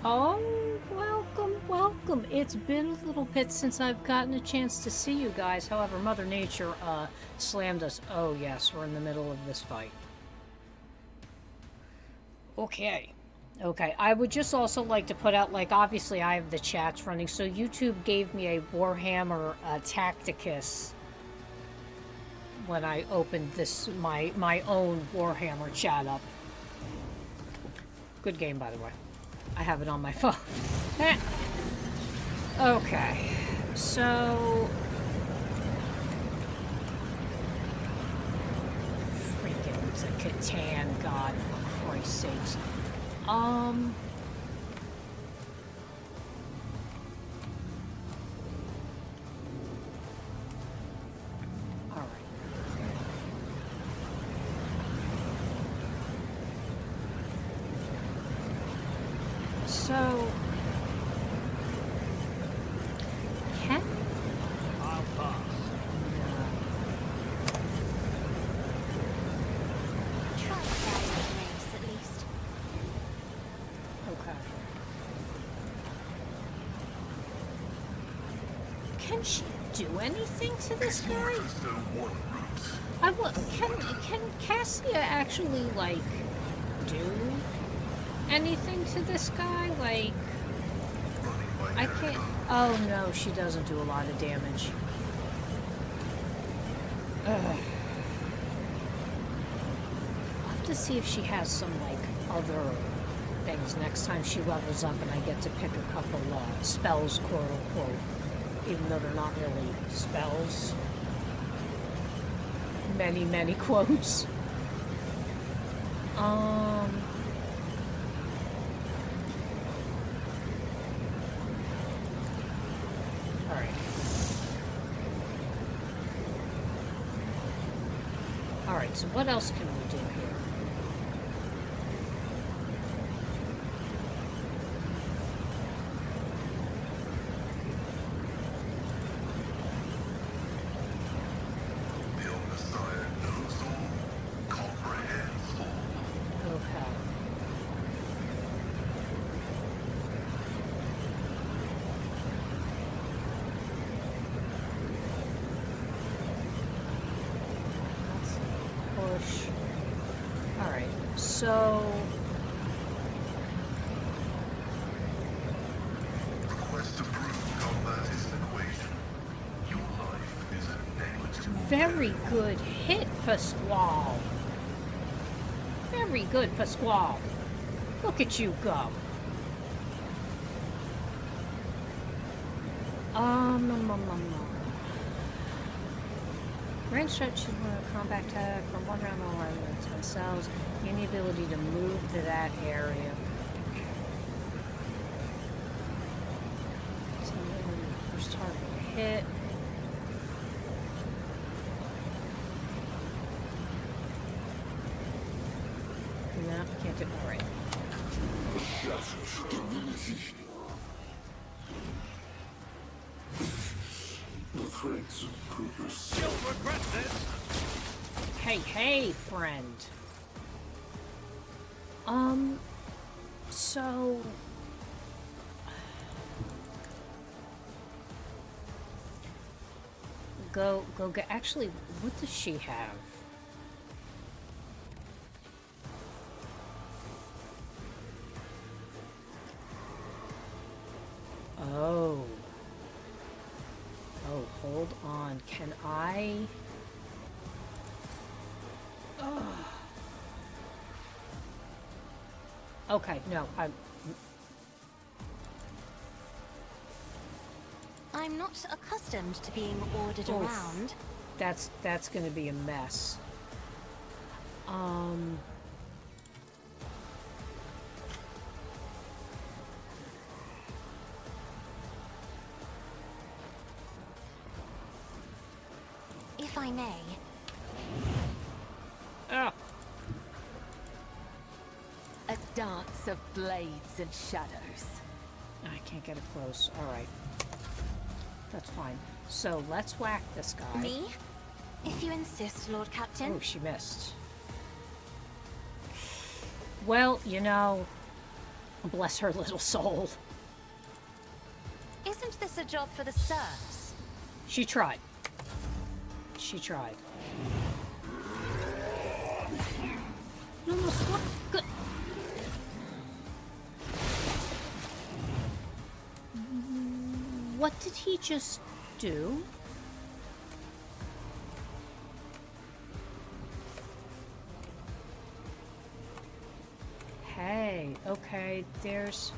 Oh, welcome, welcome. It's been a little bit since I've gotten a chance to see you guys. However, Mother Nature, slammed us. Oh, yes, we're in the middle of this fight. Okay. Okay, I would just also like to put out, like, obviously I have the chats running, so YouTube gave me a Warhammer Tacticus when I opened this, my own Warhammer chat up. Good game, by the way. I have it on my phone. Okay, so... Freaking the Catan, God, for Christ's sakes. Alright. So... Can... I'll pass. Try to carry the race, at least. Okay. Can she do anything to this guy? Can Cassia actually, like, do anything to this guy? Like, I can't... Oh, no, she doesn't do a lot of damage. Ugh. I'll have to see if she has some, like, other things next time she levels up and I get to pick a couple spells, quote-unquote. Even though they're not really spells. Many, many quotes. Alright. Alright, so what else can we do here? So... Request approved. Combat is an equation. Your life is a negligible. Very good hit, Pasquale. Very good, Pasquale. Look at you go. Range stretch should run a combat attack from 1 round or 10 cells. Gain the ability to move to that area. So first target hit. No, can't do it. Alright. You'll regret this. Hey, hey, friend. So... Go get... Actually, what does she have? Oh. Oh, hold on. Can I... Ugh. Okay, no, I'm not accustomed to being ordered Oof. around. That's gonna be a mess. If I may. Ah. A dance of blades and shadows. I can't get it close. Alright. That's fine. So, let's whack this guy. Me? If you insist, Lord Captain. Oh, she missed. Well, you know... Bless her little soul. Isn't this a job for the serfs? She tried. She tried. Almost what? Good. What did he just do? Hey, okay, there's...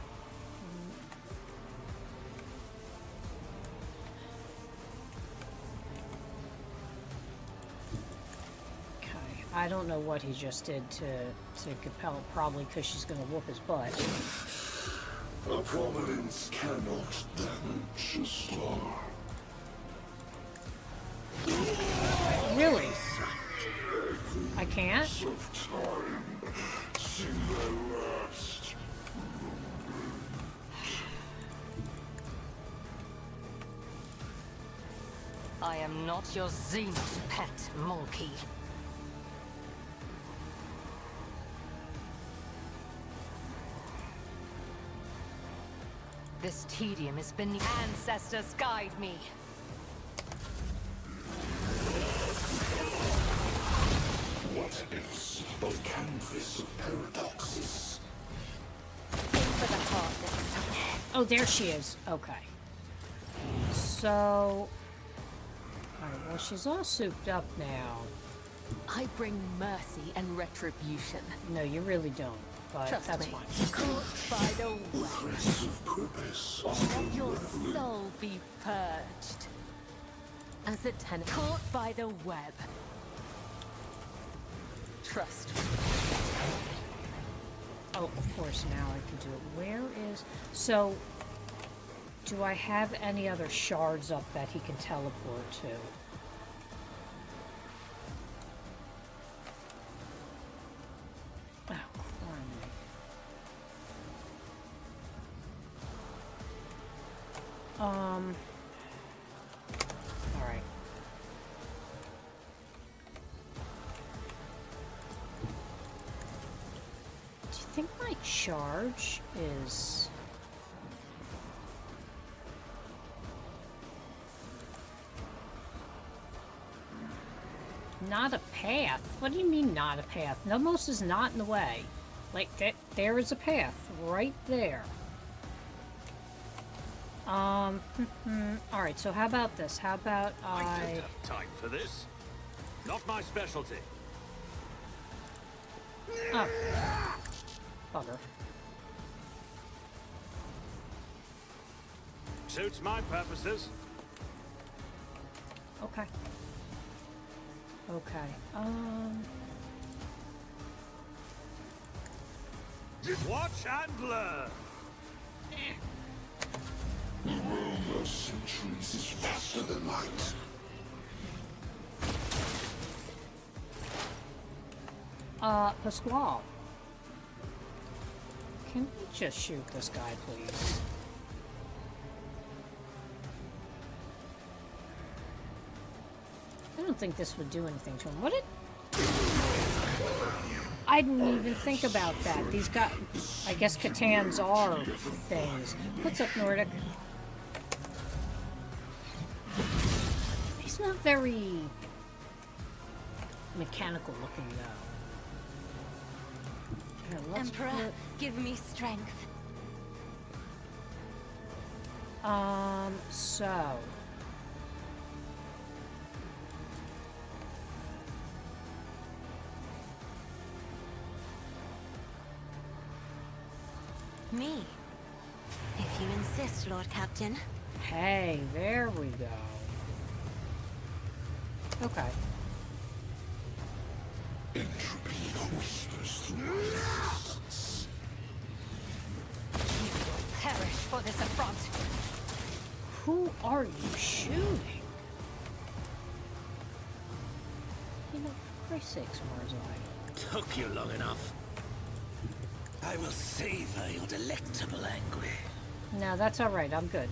Okay, I don't know what he just did to Capella, probably because she's gonna whoop his butt. A providence cannot damage a star. Really? I can't? Of time, see their last. I am not your Zenith pet, monkey. This tedium is beneath. Ancestors guide me. What else but a canvas of paradoxes? Aim for the heart next time. Oh, there she is. Okay. So... Alright, well, she's all souped up now. I bring mercy and retribution. No, you really don't. But Trust that's me. fine. Caught by the web. Threads of purpose are Let your unraveling. soul be purged. As a tenant caught by the web. Trust me. Oh, of course, now I can do it. Where is... So, do I have any other shards up that he can teleport to? Oh, criminy. Alright. Do you think my charge is... Not a path? What do you mean not a path? Nomos is not in the way. Like, there is a path right there. Alright, so how about this? How about I I... don't have time for this. Not my specialty. Oh. Bugger. Suits my purposes. Okay. Okay. Watch and learn. The roam of centuries is faster than light. Pasquale. Can we just shoot this guy, please? I don't think this would do anything to him, would it? I didn't even think about that. These got... I guess Catans are things. What's up, Nordic? He's not very... mechanical looking, though. Here, let's Emperor, put- give me strength. So... Me. If you insist, Lord Captain. Hey, there we go. Okay. Entropy whispers through my existence. You will perish for this affront. Who are you shooting? You know, for Christ's sakes, Marzai. Took you long enough. I will savor your delectable anguish. No, that's alright, I'm good.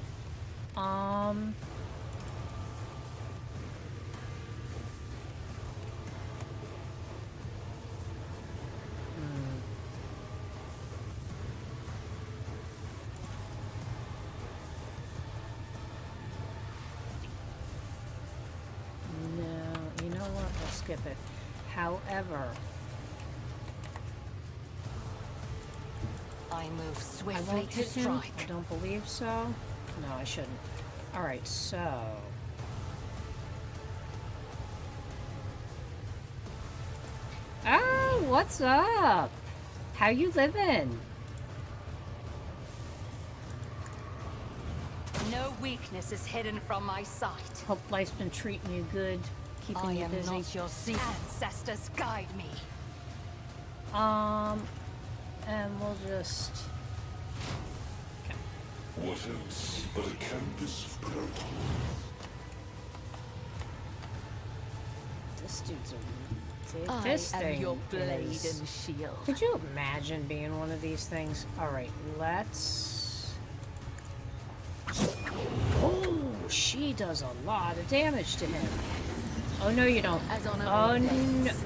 skip it. However, I move I swiftly won't to hit him. strike. I don't believe so. No, I shouldn't. Alright, so... Oh, what's up? How you living? No weakness is hidden from my sight. Hope life's been treating you good, keeping I you am busy. not your seed. Ancestors guide me. And we'll just... What else but a canvas of purple? This dude's a... I This am thing your blade is... and shield. Could you imagine being one of these things? Alright, let's... Oh, she does a lot of damage to him. Oh, no, you don't. As on a Oh, blade.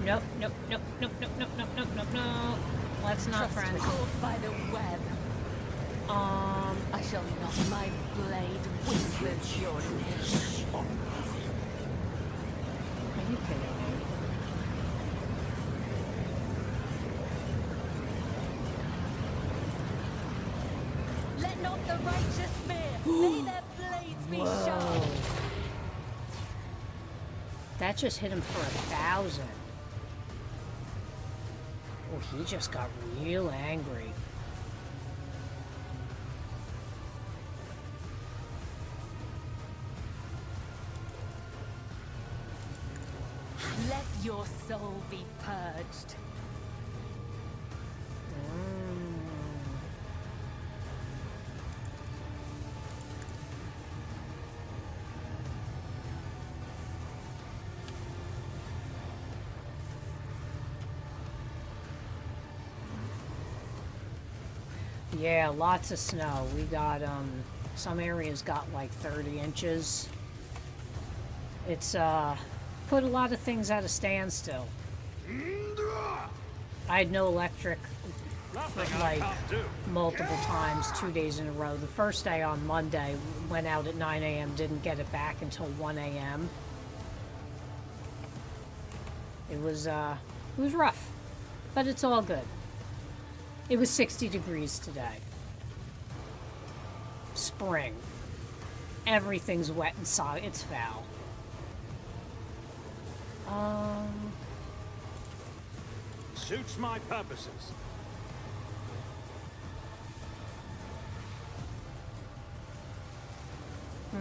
no, no, no, no, no, no, no, no, no, no, no. Let's not, Trust friend. caught by the web. I shall not. My blade whispers your name. Are you kidding me? Let not the righteous fear. May their blades be sharp. That just hit him for 1,000. Oh, he just got real angry. Let your soul be purged. Yeah, lots of snow. We got, some areas got like 30 inches. It's, put a lot of things at a standstill. I had no electric Nothing for I like can't do. multiple times, 2 days in a row. The first day on Monday, went out at 9 a.m., didn't get it back until 1 a.m. It was rough, but it's all good. It was 60 degrees today. Spring. Everything's wet and soggy. It's foul. Suits my purposes. I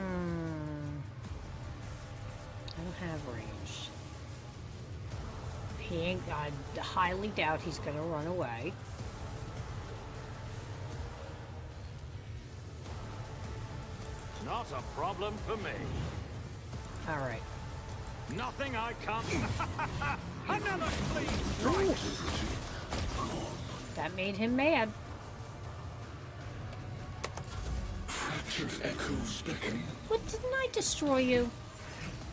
don't have range. He ain't. I highly doubt he's gonna run away. Not a problem for me. All right. Nothing I can't. Another clean strike. That made him mad. Fractured echoes beckon. What, didn't I destroy you?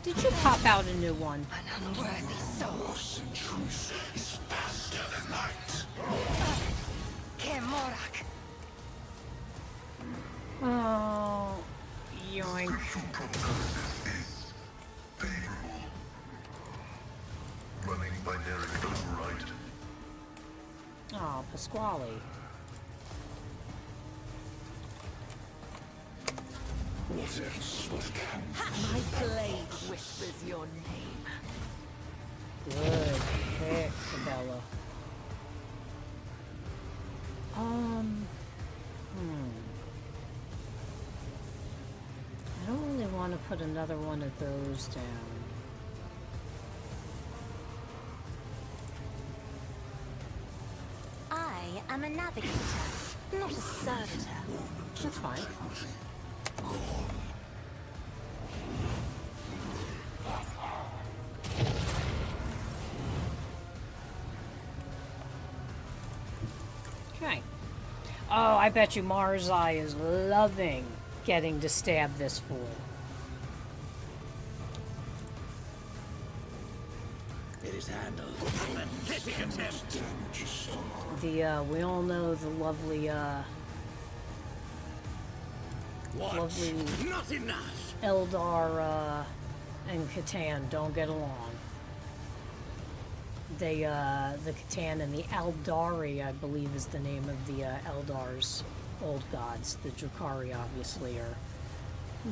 Did you pop out a new one? An unworthy soul. Centuries is faster than light. Kemorak. Oh, yoink. Scriptural prognosis is favorable. Running binary override. Oh, Pasquale. What else but a canvas? My blade whispers your name. Good pick, Bella. I don't really want to put another one of those down. I am a navigator, not a servitor. That's fine. Okay. Oh, I bet you Marzai is loving getting to stab this fool. It is handled. We all know the lovely, What? lovely Not enough. Eldar, and Catan don't get along. the Catan and the Eldari, I believe is the name of the Eldars, old gods. The Drukhari obviously are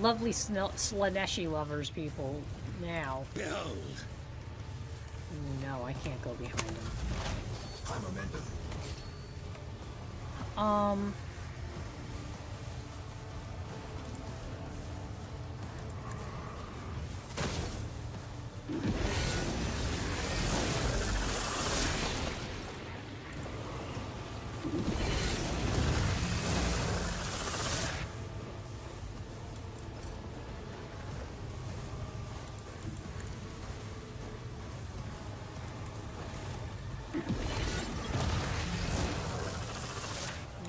lovely Slaneshi lovers people now. Behold. No, I can't go behind him. High momentum.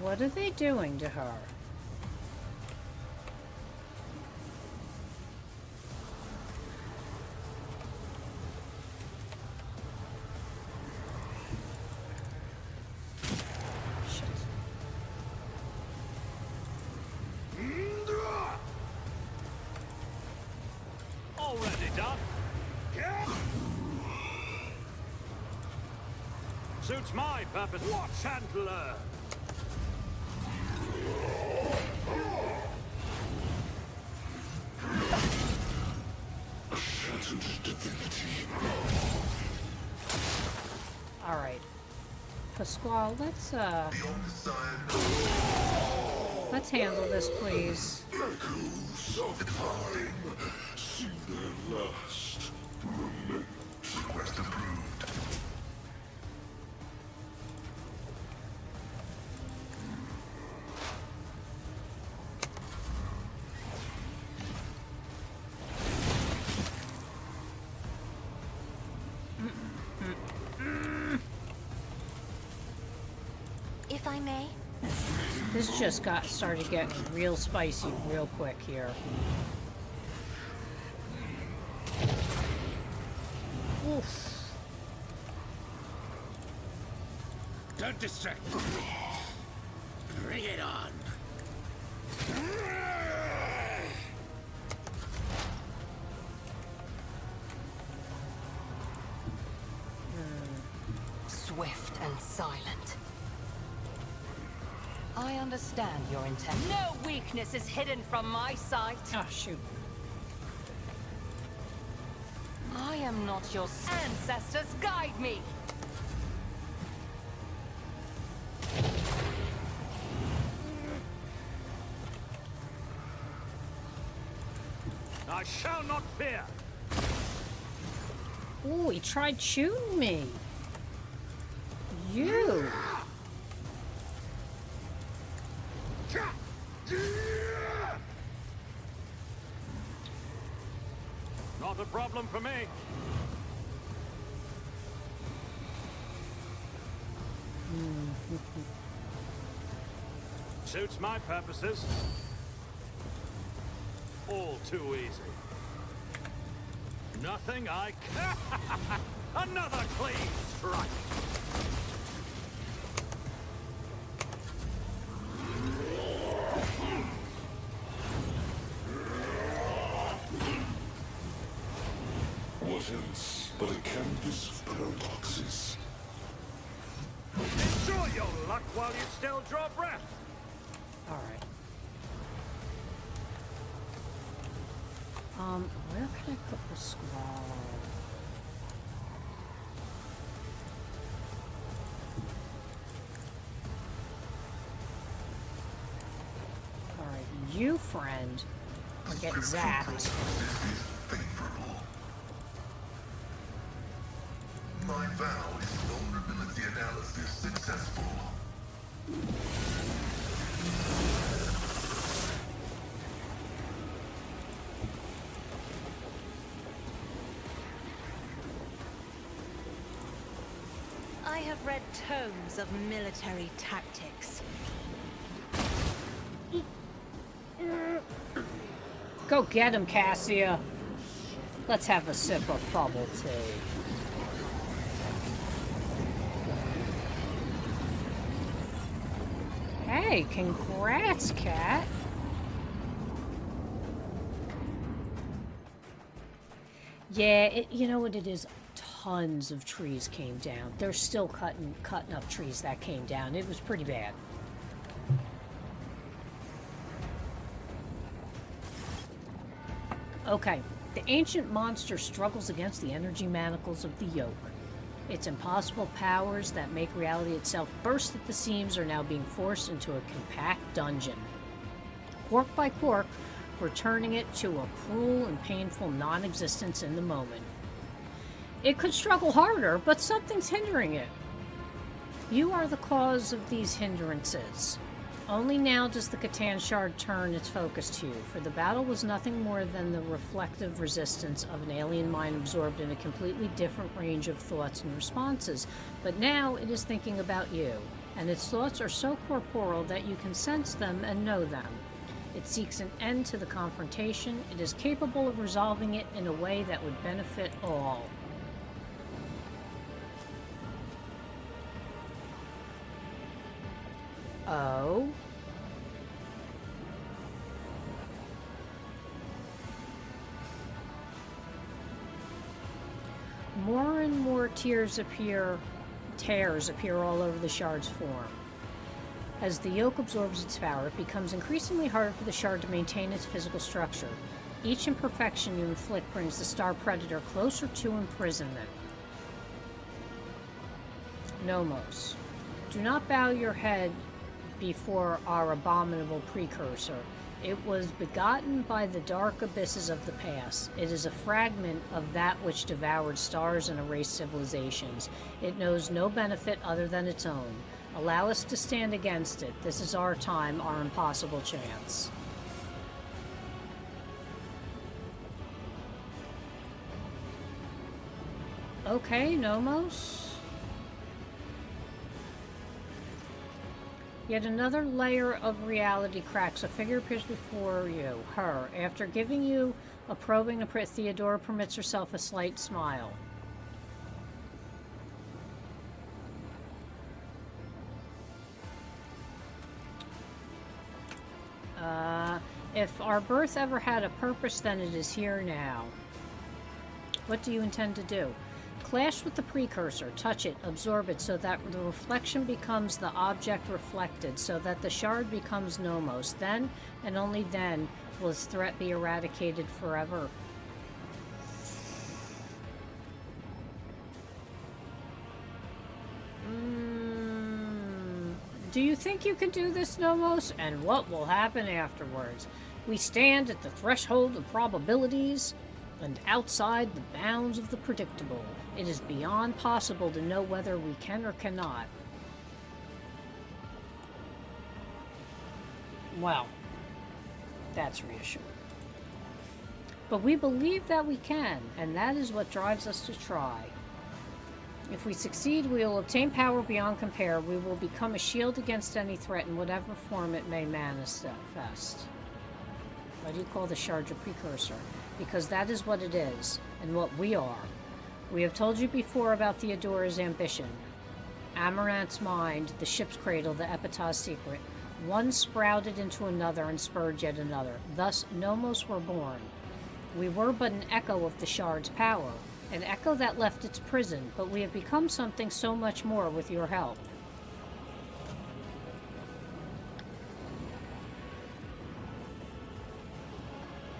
What are they doing to her? Shit. Already done. Suits my purpose. Watch and learn. All right, Pasquale, let's handle this, please. Echoes of time see their last moment. Request approved. If I may, This just started getting real spicy real quick here. Oof. Don't distract me. Bring it on. Swift and silent. I understand your intent. No weakness is hidden from my sight. Oh, shoot. I am not your ancestors. Guide me. I shall not fear. Ooh, he tried shooting me. You. Not a problem for me. Suits my purposes. All too easy. Nothing I can. Another clean strike. What else but a canvas of paradoxes? Enjoy your luck while you still draw breath. All right. Where can I put the squall? All right, you friend are getting zapped. This is favorable. My vow is vulnerability analysis successful. I have read tomes of military tactics. Go get him, Cassia. Let's have a sip of bubble tea. Hey, congrats, Cat. Yeah, you know what it is? tons of trees came down. They're still cutting up trees that came down. It was pretty bad. Okay, the ancient monster struggles against the energy manacles of the yoke. Its impossible powers that make reality itself burst at the seams are now being forced into a compact dungeon. Quark by quark, returning it to a cruel and painful non-existence in the moment. It could struggle harder, but something's hindering it. You are the cause of these hindrances. Only now does the Catan Shard turn its focus to you, for the battle was nothing more than the reflective resistance of an alien mind absorbed in a completely different range of thoughts and responses. But now it is thinking about you, and its thoughts are so corporeal that you can sense them and know them. It seeks an end to the confrontation. It is capable of resolving it in a way that would benefit all. Oh? More and more tears appear all over the shard's form. As the yoke absorbs its power, it becomes increasingly harder for the shard to maintain its physical structure. Each imperfection you inflict brings the star predator closer to imprisonment. Nomos, do not bow your head before our abominable precursor. It was begotten by the dark abysses of the past. It is a fragment of that which devoured stars and erased civilizations. It knows no benefit other than its own. Allow us to stand against it. This is our time, our impossible chance. Okay, Nomos. Yet another layer of reality cracks. A figure appears before you, her. After giving you a probing appraisal, Theodora permits herself a slight smile. If our birth ever had a purpose, then it is here now. What do you intend to do? Clash with the precursor, touch it, absorb it, so that the reflection becomes the object reflected, so that the shard becomes Nomos. Then, and only then, will its threat be eradicated forever. Do you think you can do this, Nomos? And what will happen afterwards? We stand at the threshold of probabilities and outside the bounds of the predictable. It is beyond possible to know whether we can or cannot. Well, that's reassuring. But we believe that we can, and that is what drives us to try. If we succeed, we will obtain power beyond compare. We will become a shield against any threat in whatever form it may manifest. Why do you call the shard your precursor? Because that is what it is, and what we are. We have told you before about Theodora's ambition. Amaranth's mind, the ship's cradle, the Epitah's secret. One sprouted into another and spurred yet another. Thus, Nomos were born. We were but an echo of the shard's power. An echo that left its prison, but we have become something so much more with your help.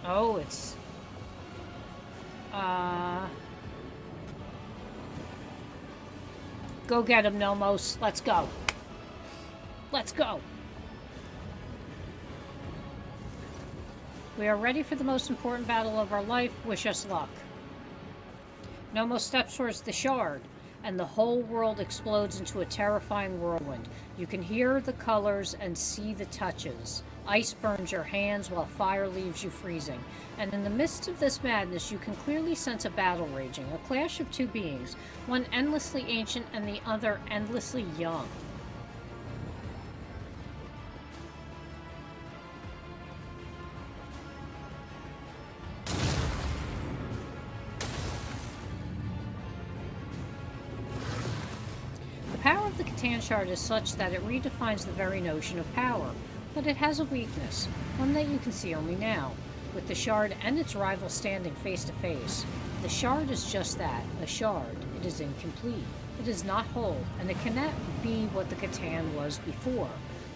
Oh, it's... Go get him, Nomos. Let's go. Let's go. We are ready for the most important battle of our life. Wish us luck. Nomos steps towards the shard, and the whole world explodes into a terrifying whirlwind. You can hear the colors and see the touches. Ice burns your hands while fire leaves you freezing. And in the midst of this madness, you can clearly sense a battle raging, a clash of two beings, one endlessly ancient and the other endlessly young. The power of the Catan Shard is such that it redefines the very notion of power. But it has a weakness, one that you can see only now. with the Shard and its rival standing face to face. The Shard is just that, a shard. It is incomplete. It is not whole, and it cannot be what the Catan was before.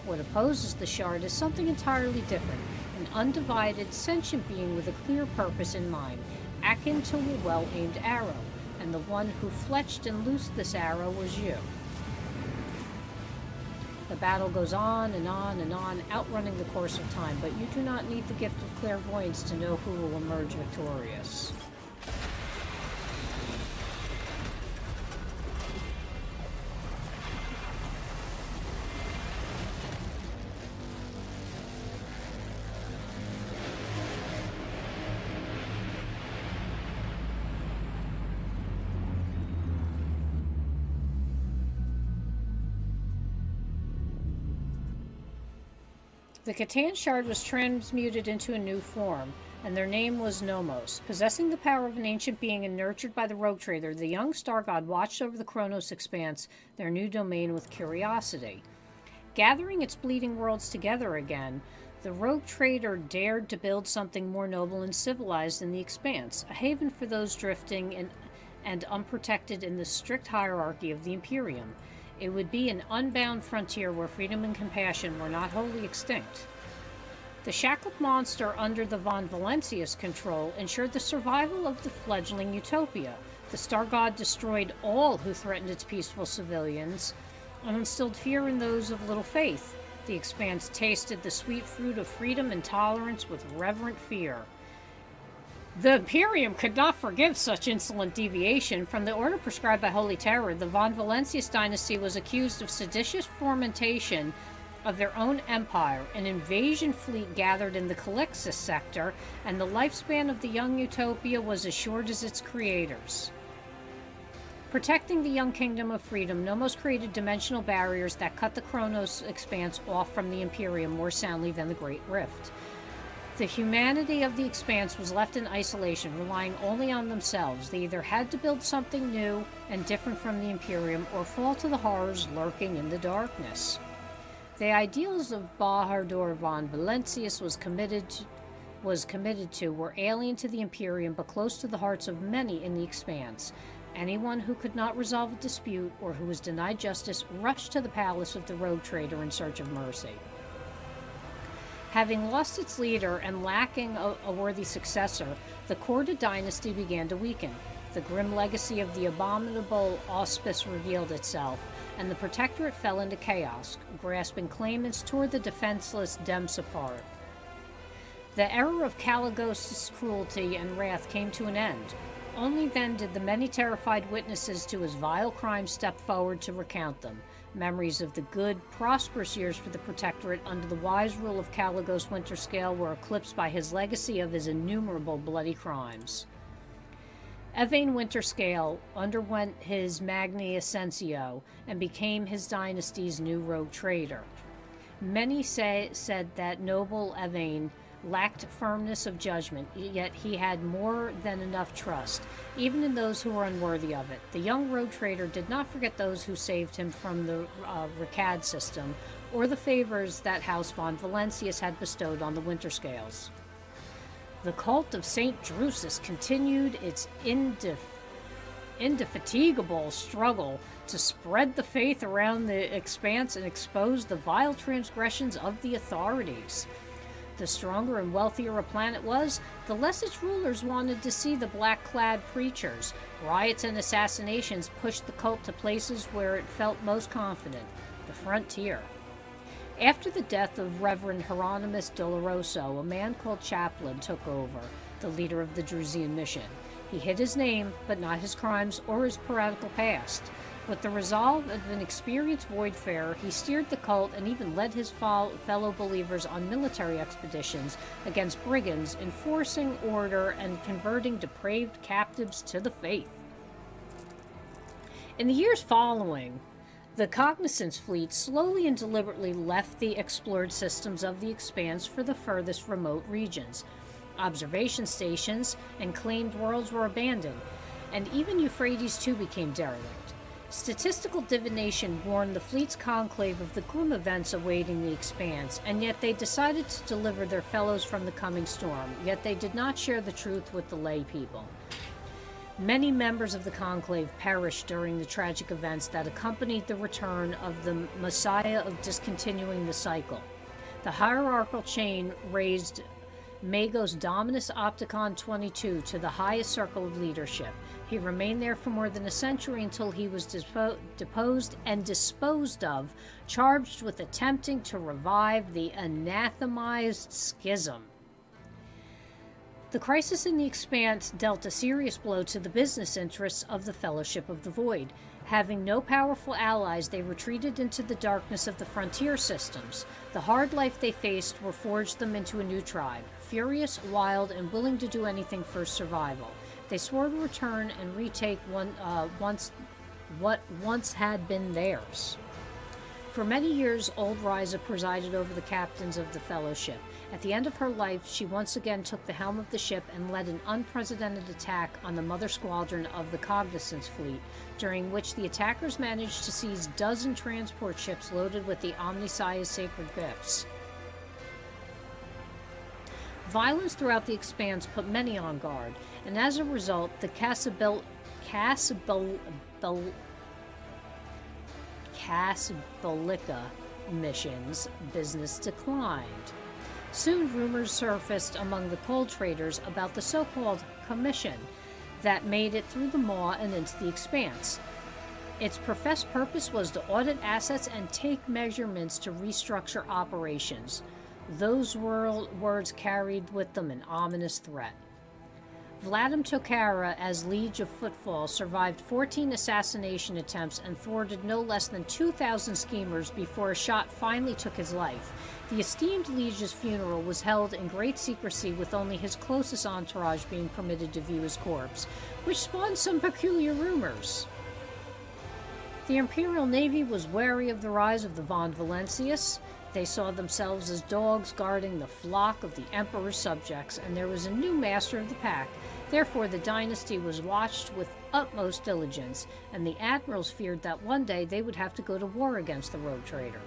What opposes the Shard is something entirely different, an undivided, sentient being with a clear purpose in mind, akin to a well-aimed arrow, and the one who fletched and loosed this arrow was you. The battle goes on and on and on, outrunning the course of time, but you do not need the gift of clairvoyance to know who will emerge victorious. The Catan Shard was transmuted into a new form, and their name was Nomos. Possessing the power of an ancient being and nurtured by the Rogue Trader, the young star god watched over the Chronos expanse, their new domain, with curiosity. Gathering its bleeding worlds together again, the Rogue Trader dared to build something more noble and civilized in the expanse, a haven for those drifting and unprotected in the strict hierarchy of the Imperium. It would be an unbound frontier where freedom and compassion were not wholly extinct. The shackled monster under the Von Valencius control ensured the survival of the fledgling utopia. The Star God destroyed all who threatened its peaceful civilians and instilled fear in those of little faith. The Expanse tasted the sweet fruit of freedom and tolerance with reverent fear. The Imperium could not forgive such insolent deviation from the order prescribed by Holy Terror. The Von Valencius dynasty was accused of seditious fomentation of their own empire. An invasion fleet gathered in the Calixis sector, and the lifespan of the young utopia was as short as its creators. Protecting the young kingdom of freedom, Nomos created dimensional barriers that cut the Chronos expanse off from the Imperium more soundly than the Great Rift. The humanity of the Expanse was left in isolation, relying only on themselves. They either had to build something new and different from the Imperium, or fall to the horrors lurking in the darkness. The ideals of Bahadur von Valencius was committed to were alien to the Imperium, but close to the hearts of many in the Expanse. Anyone who could not resolve a dispute or who was denied justice rushed to the palace of the Rogue Trader in search of mercy. Having lost its leader and lacking a worthy successor, the Korda dynasty began to weaken. The grim legacy of the abominable auspice revealed itself, and the Protectorate fell into chaos, grasping claimants toward the defenseless Dems apart. The era of Caligos' cruelty and wrath came to an end. Only then did the many terrified witnesses to his vile crimes step forward to recount them. Memories of the good, prosperous years for the Protectorate under the wise rule of Caligos Winterscale were eclipsed by his legacy of his innumerable bloody crimes. Evane Winterscale underwent his Magni Ascensio and became his dynasty's new Rogue Trader. Many said that noble Evane lacked firmness of judgment, yet he had more than enough trust, even in those who were unworthy of it. The young Rogue Trader did not forget those who saved him from the Ricad system, or the favors that House von Valencius had bestowed on the Winterscales. The cult of St. Drusus continued its indefatigable struggle to spread the faith around the Expanse and expose the vile transgressions of the authorities. The stronger and wealthier a planet was, the less its rulers wanted to see the black-clad preachers. Riots and assassinations pushed the cult to places where it felt most confident, the frontier. After the death of Reverend Hieronymus Doloroso, a man called Chaplain took over, the leader of the Drusian mission. He hid his name, but not his crimes or his piratical past. With the resolve of an experienced voidfarer, he steered the cult and even led his fellow believers on military expeditions against brigands, enforcing order and converting depraved captives to the faith. In the years following, the Cognizance fleet slowly and deliberately left the explored systems of the Expanse for the furthest remote regions. Observation stations and claimed worlds were abandoned, and even Euphrates II became derelict. Statistical divination warned the fleet's conclave of the grim events awaiting the Expanse, and yet they decided to deliver their fellows from the coming storm, yet they did not share the truth with the lay people. Many members of the conclave perished during the tragic events that accompanied the return of the Messiah of discontinuing the cycle. The hierarchical chain raised Magos Dominus Opticon 22 to the highest circle of leadership. He remained there for more than a century until he was deposed and disposed of, charged with attempting to revive the anathemized schism. The crisis in the Expanse dealt a serious blow to the business interests of the Fellowship of the Void. Having no powerful allies, they retreated into the darkness of the frontier systems. The hard life they faced forged them into a new tribe, furious, wild, and willing to do anything for survival. They swore to return and retake what once had been theirs. For many years, Old Ryza presided over the captains of the Fellowship. At the end of her life, she once again took the helm of the ship and led an unprecedented attack on the mother squadron of the Cognizance fleet, during which the attackers managed to seize dozen transport ships loaded with the Omniscia's sacred gifts. Violence throughout the Expanse put many on guard, and as a result, the Casabelica missions business declined. Soon rumors surfaced among the coal traders about the so-called Commission that made it through the Maw and into the Expanse. Its professed purpose was to audit assets and take measurements to restructure operations. Those words carried with them an ominous threat. Vladim Tokara, as Liege of Footfall, survived 14 assassination attempts and thwarted no less than 2,000 schemers before a shot finally took his life. The esteemed Liege's funeral was held in great secrecy, with only his closest entourage being permitted to view his corpse, which spawned some peculiar rumors. The Imperial Navy was wary of the rise of the Von Valentius. They saw themselves as dogs guarding the flock of the Emperor's subjects, and there was a new master of the pack. Therefore, the dynasty was watched with utmost diligence, and the admirals feared that one day they would have to go to war against the rogue trader.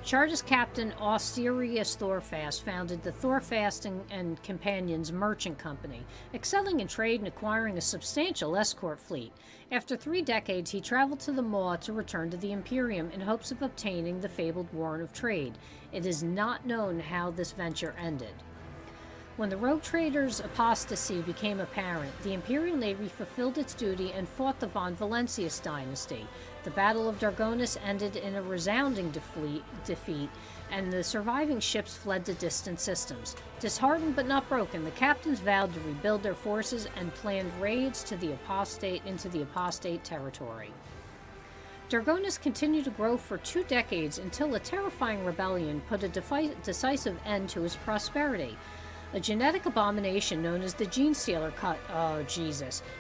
Chartist Captain Austerius Thorfast founded the Thorfast and Companions Merchant Company, excelling in trade and acquiring a substantial escort fleet. After 3 decades, he traveled to the Maw to return to the Imperium in hopes of obtaining the fabled warrant of trade. It is not known how this venture ended. When the rogue trader's apostasy became apparent, the Imperial Navy fulfilled its duty and fought the Von Valentius dynasty. The Battle of Dargonis ended in a resounding defeat, and the surviving ships fled to distant systems. Disheartened but not broken, the captains vowed to rebuild their forces and planned raids into the apostate territory. Dargonis continued to grow for 2 decades until a terrifying rebellion put a decisive end to his prosperity. A genetic abomination known as the Gene Stealer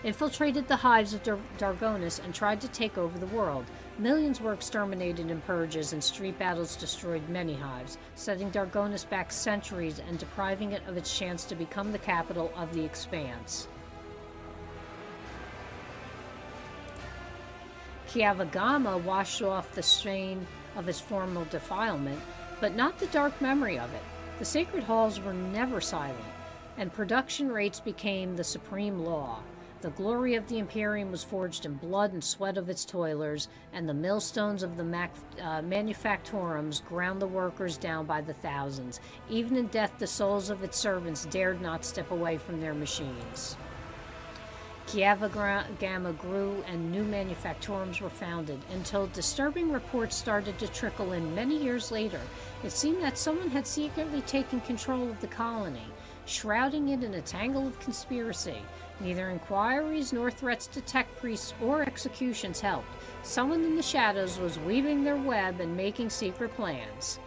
infiltrated the hives of Dargonis and tried to take over the world. Millions were exterminated in purges, and street battles destroyed many hives, setting Dargonis back centuries and depriving it of its chance to become the capital of the Expanse. Kiavagama washed off the stain of his former defilement, but not the dark memory of it. The sacred halls were never silent, and production rates became the supreme law. The glory of the Imperium was forged in blood and sweat of its toilers, and the millstones of the manufactorums ground the workers down by the thousands. Even in death, the souls of its servants dared not step away from their machines. Kiavagama grew and new manufactorums were founded, until disturbing reports started to trickle in many years later. It seemed that someone had secretly taken control of the colony, shrouding it in a tangle of conspiracy. Neither inquiries nor threats to tech priests or executions helped. Someone in the shadows was weaving their web and making secret plans.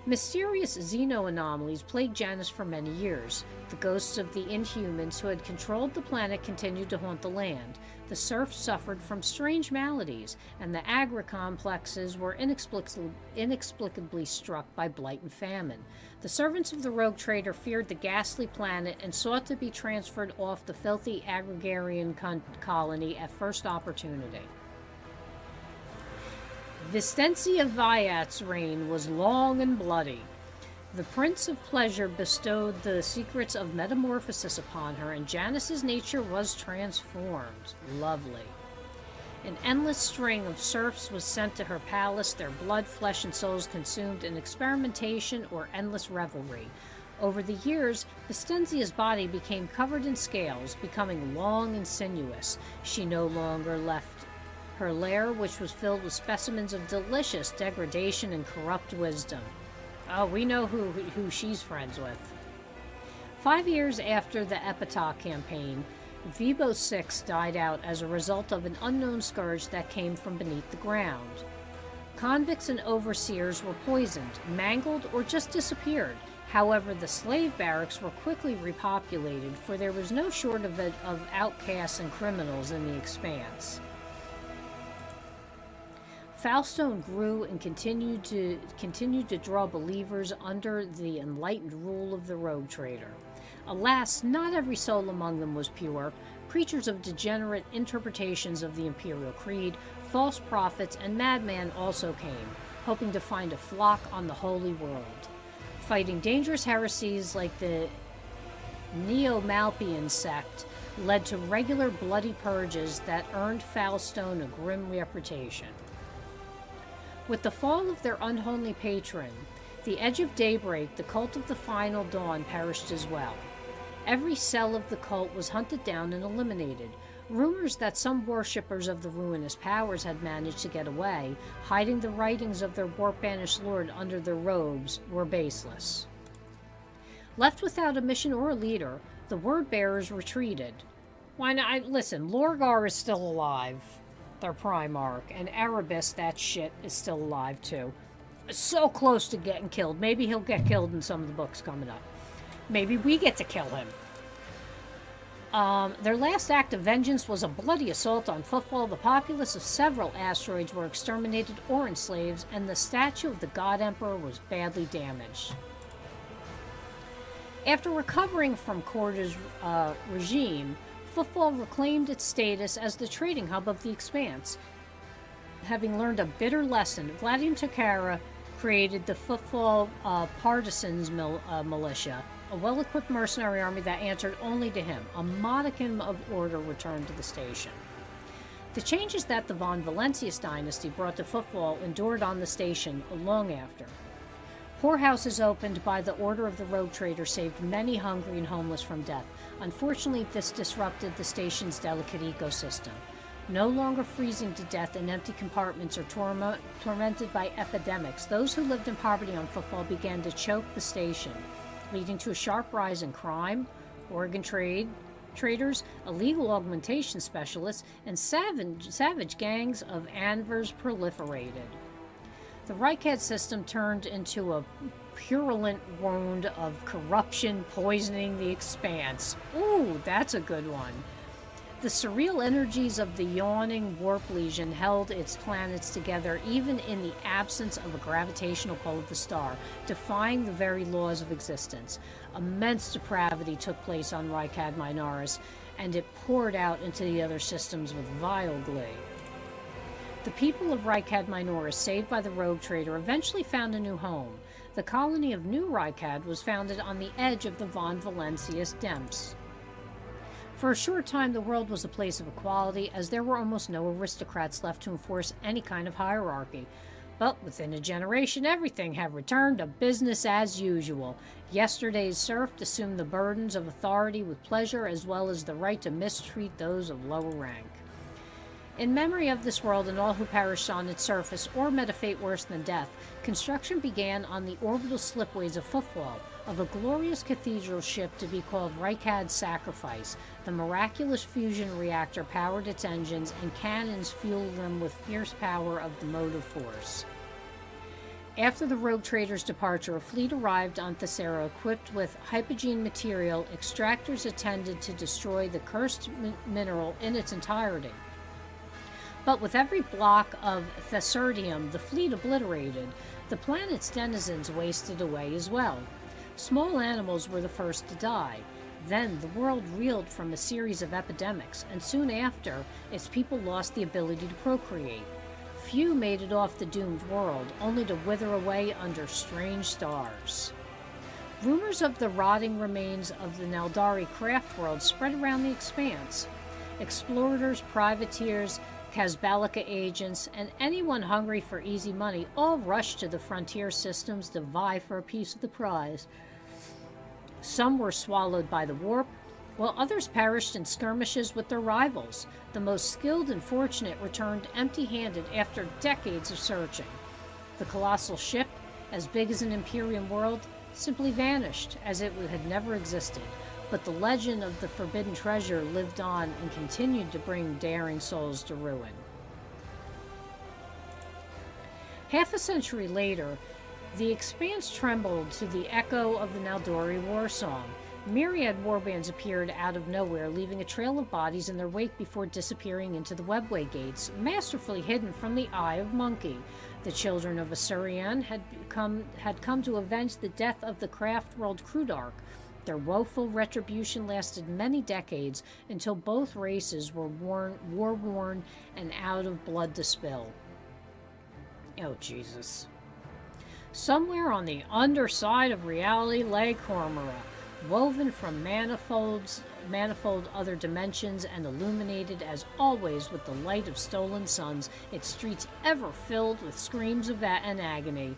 Mysterious xeno-anomalies plagued Janus for many years. The ghosts of the Inhumans who had controlled the planet continued to haunt the land. The serfs suffered from strange maladies, and the agri-complexes were inexplicably struck by blight and famine. The servants of the rogue trader feared the ghastly planet and sought to be transferred off the filthy agrarian colony at first opportunity. Vistencia Viat's reign was long and bloody. The Prince of Pleasure bestowed the secrets of metamorphosis upon her, and Janus's nature was transformed. Lovely. An endless string of serfs was sent to her palace, their blood, flesh, and souls consumed in experimentation or endless revelry. Over the years, Vistencia's body became covered in scales, becoming long and sinuous. She no longer left her lair, which was filled with specimens of delicious degradation and corrupt wisdom. Oh, we know who she's friends with. 5 years after the Epitaph campaign, Vibo 6 died out as a result of an unknown scourge that came from beneath the ground. Convicts and overseers were poisoned, mangled, or just disappeared. However, the slave barracks were quickly repopulated, for there was no shortage of outcasts and criminals in the expanse. Foulstone grew and continued to draw believers under the enlightened rule of the rogue trader. Alas, not every soul among them was pure. Preachers of degenerate interpretations of the imperial creed, false prophets, and madmen also came, hoping to find a flock on the holy world. Fighting dangerous heresies like the Neo-Malpian sect led to regular bloody purges that earned Foulstone a grim reputation. With the fall of their unholy patron, the Edge of Daybreak, the cult of the Final Dawn, perished as well. Every cell of the cult was hunted down and eliminated. Rumors that some worshippers of the ruinous powers had managed to get away, hiding the writings of their warp-banished lord under their robes, were baseless. Left without a mission or a leader, the word-bearers retreated. Why not? Listen, Lorgar is still alive. Their Primarch, and Erebus, that shit, is still alive too. So close to getting killed. Maybe he'll get killed in some of the books coming up. Maybe we get to kill him. Their last act of vengeance was a bloody assault on Footfall. The populace of several asteroids were exterminated or enslaved, and the statue of the God Emperor was badly damaged. After recovering from Corda's regime, Footfall reclaimed its status as the trading hub of the Expanse. Having learned a bitter lesson, Vladium Takara created the Footfall Partisans Militia, a well-equipped mercenary army that answered only to him. A modicum of order returned to the station. The changes that the Von Valentius dynasty brought to Footfall endured on the station long after. Poorhouses opened by the order of the rogue trader saved many hungry and homeless from death. Unfortunately, this disrupted the station's delicate ecosystem. No longer freezing to death in empty compartments or tormented by epidemics, those who lived in poverty on Footfall began to choke the station, leading to a sharp rise in crime, organ traders, illegal augmentation specialists, and savage gangs of Anvers proliferated. The Reichad system turned into a purulent wound of corruption poisoning the Expanse. Ooh, that's a good one. The surreal energies of the yawning warp legion held its planets together even in the absence of a gravitational pull of the star, defying the very laws of existence. Immense depravity took place on Reichad Minoris, and it poured out into the other systems with vile glee. The people of Reichad Minoris, saved by the rogue trader, eventually found a new home. The colony of New Reichad was founded on the edge of the Von Valentius Demps. For a short time, the world was a place of equality, as there were almost no aristocrats left to enforce any kind of hierarchy. But within a generation, everything had returned to business as usual. Yesterday's serf assumed the burdens of authority with pleasure, as well as the right to mistreat those of lower rank. In memory of this world and all who perished on its surface or met a fate worse than death, construction began on the orbital slipways of Footfall, of a glorious cathedral ship to be called Reichad's Sacrifice. The miraculous fusion reactor powered its engines, and cannons fueled them with fierce power of the motive force. After the rogue trader's departure, a fleet arrived on Thessera equipped with hypogene material. Extractors attended to destroy the cursed mineral in its entirety. But with every block of Thesserdium the fleet obliterated, the planet's denizens wasted away as well. Small animals were the first to die. Then the world reeled from a series of epidemics, and soon after, its people lost the ability to procreate. Few made it off the doomed world, only to wither away under strange stars. Rumors of the rotting remains of the Naldari craft world spread around the expanse. Explorers, privateers, Kazbalika agents, and anyone hungry for easy money all rushed to the frontier systems to vie for a piece of the prize. Some were swallowed by the warp, while others perished in skirmishes with their rivals. The most skilled and fortunate returned empty-handed after decades of searching. The colossal ship, as big as an Imperium world, simply vanished as it had never existed. But the legend of the forbidden treasure lived on and continued to bring daring souls to ruin. Half a century later, the expanse trembled to the echo of the Naldori war song. Myriad warbands appeared out of nowhere, leaving a trail of bodies in their wake before disappearing into the webway gates, masterfully hidden from the eye of Monkey. The children of Asurian had come to avenge the death of the craft world Crudark. Their woeful retribution lasted many decades until both races were war-worn and out of blood to spill. Oh, Jesus. Somewhere on the underside of reality lay Cormora, woven from manifold other dimensions and illuminated as always with the light of stolen suns, its streets ever filled with screams of and agony.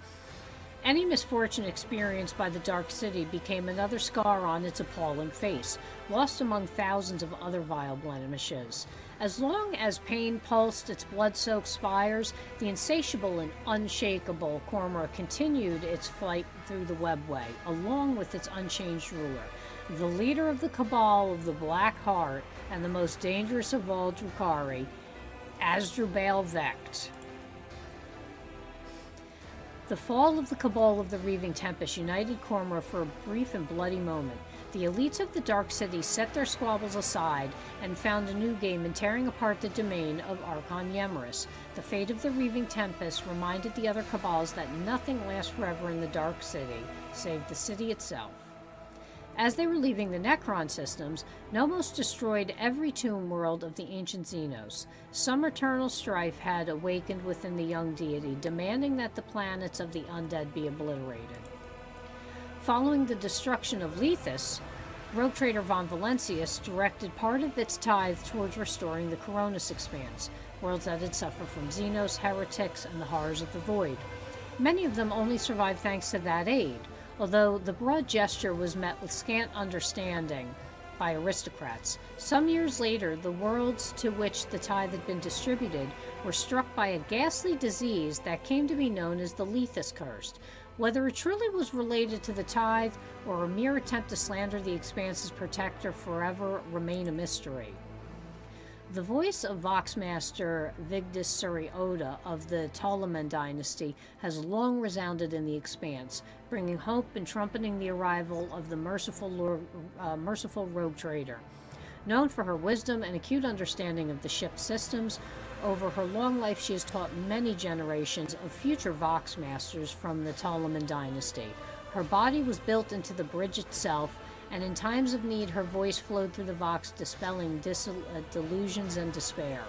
Any misfortune experienced by the Dark City became another scar on its appalling face, lost among thousands of other vile blemishes. As long as pain pulsed its blood-soaked spires, the insatiable and unshakable Cormora continued its flight through the webway, along with its unchanged ruler, the leader of the Cabal of the Black Heart and the most dangerous of all Drukhari, Asdrubal Vecht. The fall of the Cabal of the Reaving Tempest united Cormora for a brief and bloody moment. The elites of the Dark City set their squabbles aside and found a new game in tearing apart the domain of Archon Yemeris. The fate of the Reaving Tempest reminded the other Cabals that nothing lasts forever in the Dark City, save the city itself. As they were leaving the Necron systems, Nomos destroyed every tomb world of the ancient Xenos. Some eternal strife had awakened within the young deity, demanding that the planets of the undead be obliterated. Following the destruction of Lethus, rogue trader von Valentius directed part of its tithe towards restoring the Coronis expanse, worlds that had suffered from Xenos, heretics, and the horrors of the Void. Many of them only survived thanks to that aid, although the broad gesture was met with scant understanding by aristocrats. Some years later, the worlds to which the tithe had been distributed were struck by a ghastly disease that came to be known as the Lethus Curse. Whether it truly was related to the tithe or a mere attempt to slander the Expanse's protector forever remain a mystery. The voice of Voxmaster Vigdis Surioda of the Ptoleman dynasty has long resounded in the Expanse, bringing hope and trumpeting the arrival of the merciful rogue trader. Known for her wisdom and acute understanding of the ship's systems, over her long life she has taught many generations of future Voxmasters from the Ptoleman dynasty. Her body was built into the bridge itself, and in times of need her voice flowed through the Vox, dispelling delusions and despair.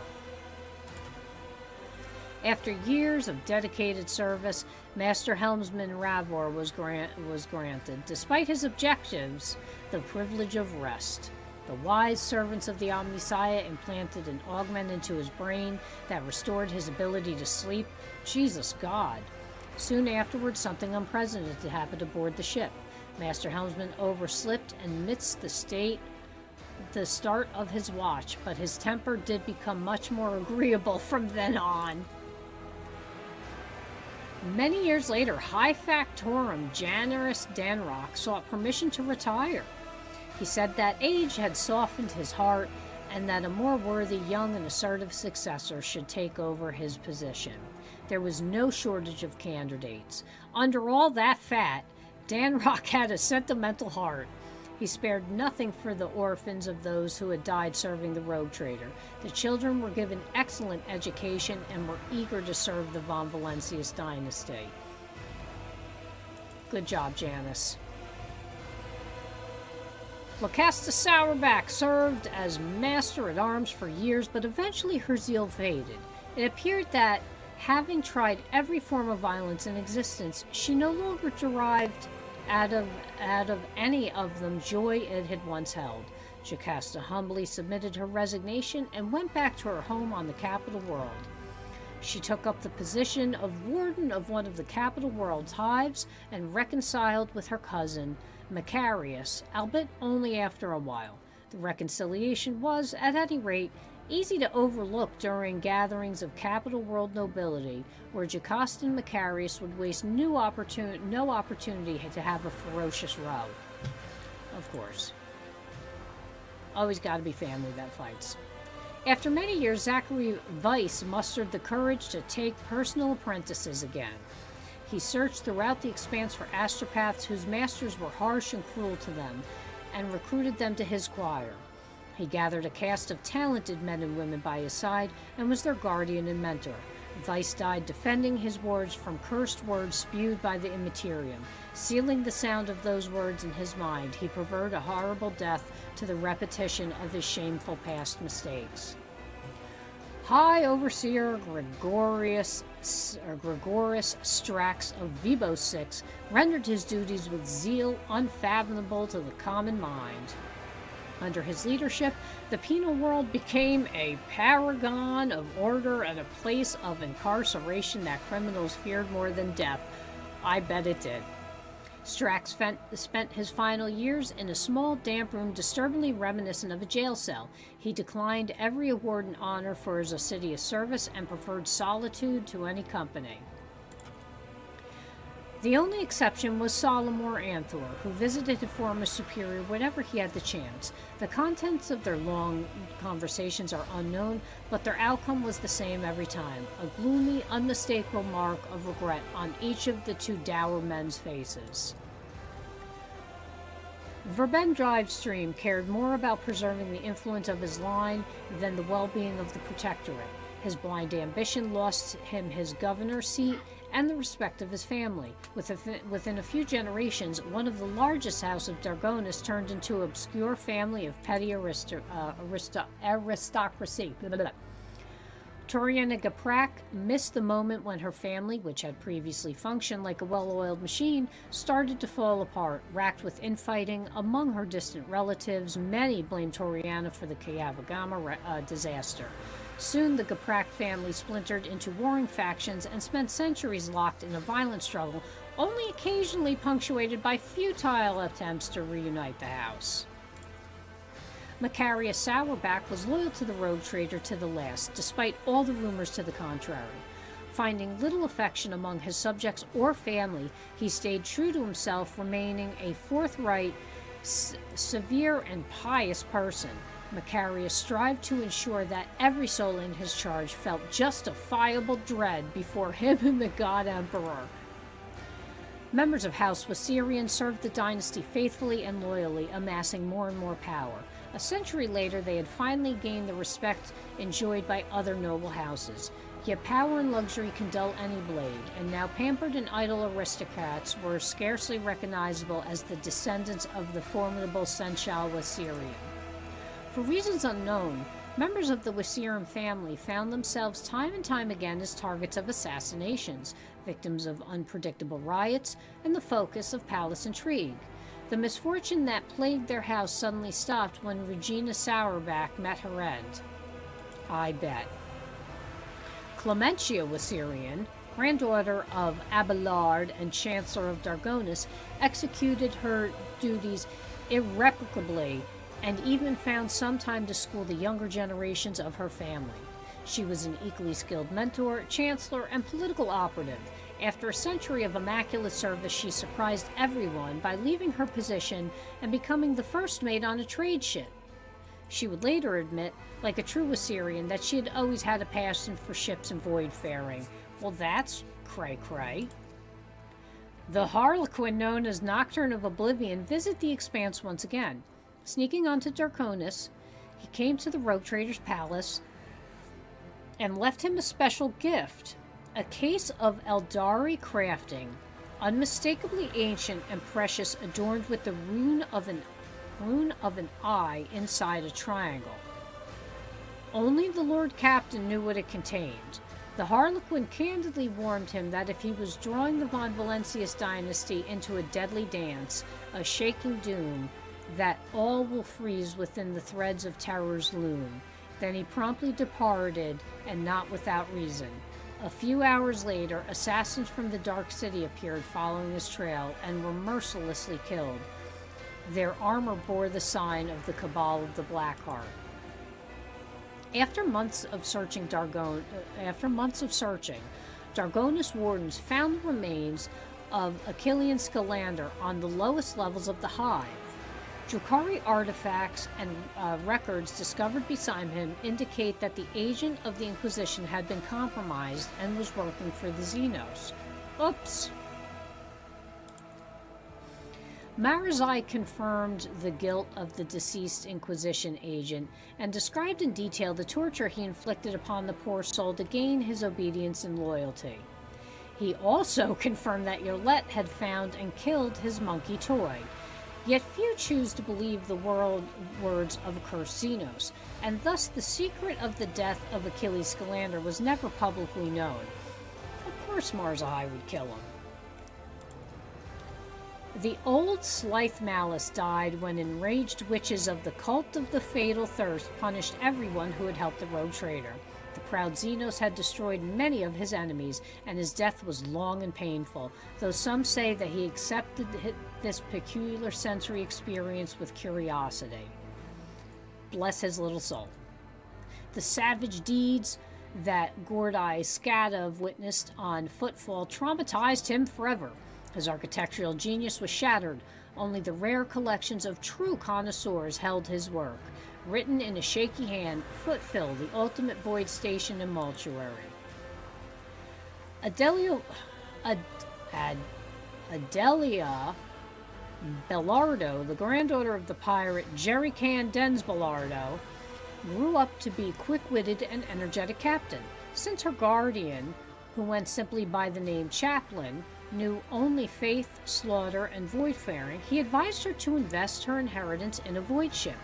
After years of dedicated service, Master Helmsman Ravor was granted, despite his objectives, the privilege of rest. The wise servants of the Omnissiah implanted an augment into his brain that restored his ability to sleep. Jesus God! Soon afterwards, something unprecedented happened aboard the ship. Master Helmsman overslept and missed the start of his watch, but his temper did become much more agreeable from then on. Many years later, High Factorum Janaris Danrock sought permission to retire. He said that age had softened his heart and that a more worthy, young, and assertive successor should take over his position. There was no shortage of candidates. Under all that fat, Dan Rock had a sentimental heart. He spared nothing for the orphans of those who had died serving the Rogue Trader. The children were given excellent education and were eager to serve the Von Valancius dynasty. Good job, Janice. Lucasta Sourback served as master-at-arms for years, but eventually her zeal faded. It appeared that, having tried every form of violence in existence, she no longer derived out of any of them joy it had once held. Jocasta humbly submitted her resignation and went back to her home on the Capital World. She took up the position of warden of one of the Capital World's hives and reconciled with her cousin, Macarius, albeit only after a while. The reconciliation was, at any rate, easy to overlook during gatherings of Capital World nobility, where Jocasta and Macarius would waste no opportunity to have a ferocious row. Of course. Always gotta be family that fights. After many years, Zachary Weiss mustered the courage to take personal apprentices again. He searched throughout the expanse for astropaths whose masters were harsh and cruel to them, and recruited them to his choir. He gathered a cast of talented men and women by his side and was their guardian and mentor. Weiss died defending his wards from cursed words spewed by the Immaterium. Sealing the sound of those words in his mind, he preferred a horrible death to the repetition of his shameful past mistakes. High Overseer Gregorius Strax of Vibo 6 rendered his duties with zeal unfathomable to the common mind. Under his leadership, the penal world became a paragon of order and a place of incarceration that criminals feared more than death. I bet it did. Strax spent his final years in a small, damp room disturbingly reminiscent of a jail cell. He declined every award and honor for his assiduous service and preferred solitude to any company. The only exception was Solomor Anthor, who visited his former superior whenever he had the chance. The contents of their long conversations are unknown, but their outcome was the same every time, a gloomy, unmistakable mark of regret on each of the two dour men's faces. Verben Drivestream cared more about preserving the influence of his line than the well-being of the Protectorate. His blind ambition lost him his governor's seat and the respect of his family. Within a few generations, one of the largest house of Dargonis turned into an obscure family of petty aristocracy. Toriana Gaprak missed the moment when her family, which had previously functioned like a well-oiled machine, started to fall apart, racked with infighting among her distant relatives. Many blamed Toriana for the Kayavagama disaster. Soon the Gaprak family splintered into warring factions and spent centuries locked in a violent struggle, only occasionally punctuated by futile attempts to reunite the house. Macarius Sourback was loyal to the Rogue Trader to the last, despite all the rumors to the contrary. Finding little affection among his subjects or family, he stayed true to himself, remaining a forthright, severe, and pious person. Macarius strived to ensure that every soul in his charge felt justifiable dread before him and the God Emperor. Members of House Wasserian served the dynasty faithfully and loyally, amassing more and more power. A century later, they had finally gained the respect enjoyed by other noble houses. Yet power and luxury can dull any blade, and now pampered and idle aristocrats were scarcely recognizable as the descendants of the formidable Senchal Wasserian. For reasons unknown, members of the Wasserian family found themselves time and time again as targets of assassinations, victims of unpredictable riots, and the focus of palace intrigue. The misfortune that plagued their house suddenly stopped when Regina Sourback met her end. I bet. Clementia Wasserian, granddaughter of Abelard and Chancellor of Dargonis, executed her duties irreparably and even found some time to school the younger generations of her family. She was an equally skilled mentor, chancellor, and political operative. After a century of immaculate service, she surprised everyone by leaving her position and becoming the first mate on a trade ship. She would later admit, like a true Assyrian, that she had always had a passion for ships and voidfaring. Well, that's cray-cray. The Harlequin, known as Nocturne of Oblivion, visited the Expanse once again. Sneaking onto Draconis, he came to the Rogue Trader's palace and left him a special gift, a case of Eldari crafting, unmistakably ancient and precious, adorned with the rune of an eye inside a triangle. Only the Lord Captain knew what it contained. The Harlequin candidly warned him that if he was drawing the Von Valancius dynasty into a deadly dance, a shaking doom, that all will freeze within the threads of terror's loom. Then he promptly departed, and not without reason. A few hours later, assassins from the Dark City appeared following his trail and were mercilessly killed. Their armor bore the sign of the Cabal of the Blackheart. After months of searching, Dargonis wardens found the remains of Achillean Scalander on the lowest levels of the hive. Drukhari artifacts and records discovered beside him indicate that the agent of the Inquisition had been compromised and was working for the Xenos. Oops. Marazai confirmed the guilt of the deceased Inquisition agent and described in detail the torture he inflicted upon the poor soul to gain his obedience and loyalty. He also confirmed that Yolette had found and killed his monkey toy. Yet few choose to believe the words of accursed Xenos, and thus the secret of the death of Achilles Scalander was never publicly known. Of course Marzahai would kill him. The old Slythe Malice died when enraged witches of the Cult of the Fatal Thirst punished everyone who had helped the Rogue Trader. The proud Xenos had destroyed many of his enemies, and his death was long and painful, though some say that he accepted this peculiar sensory experience with curiosity. Bless his little soul. The savage deeds that Gordai Skadov witnessed on Footfall traumatized him forever. His architectural genius was shattered. Only the rare collections of true connoisseurs held his work. Written in a shaky hand, Footfill, the ultimate void station and mortuary. Adelia Bellardo, the granddaughter of the pirate Jerry Can Dens Bellardo, grew up to be quick-witted and energetic captain. Since her guardian, who went simply by the name Chaplain, knew only faith, slaughter, and voidfaring, he advised her to invest her inheritance in a void ship.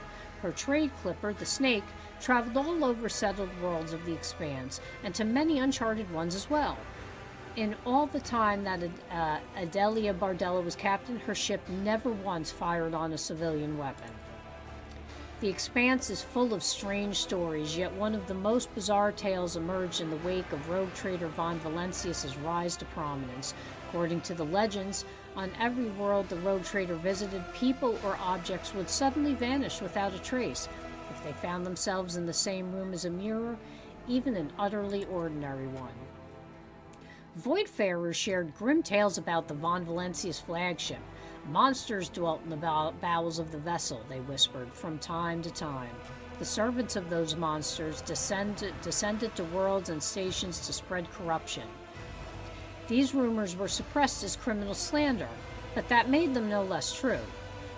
Her trade clipper, the Snake, traveled all over settled worlds of the Expanse, and to many uncharted ones as well. In all the time that Adelia Bardella was captain, her ship never once fired on a civilian weapon. The Expanse is full of strange stories, yet one of the most bizarre tales emerged in the wake of Rogue Trader Von Valancius' rise to prominence. According to the legends, on every world the Rogue Trader visited, people or objects would suddenly vanish without a trace. If they found themselves in the same room as a mirror, even an utterly ordinary one. Voidfarers shared grim tales about the Von Valancius flagship. Monsters dwelt in the bowels of the vessel, they whispered, from time to time. The servants of those monsters descended to worlds and stations to spread corruption. These rumors were suppressed as criminal slander, but that made them no less true.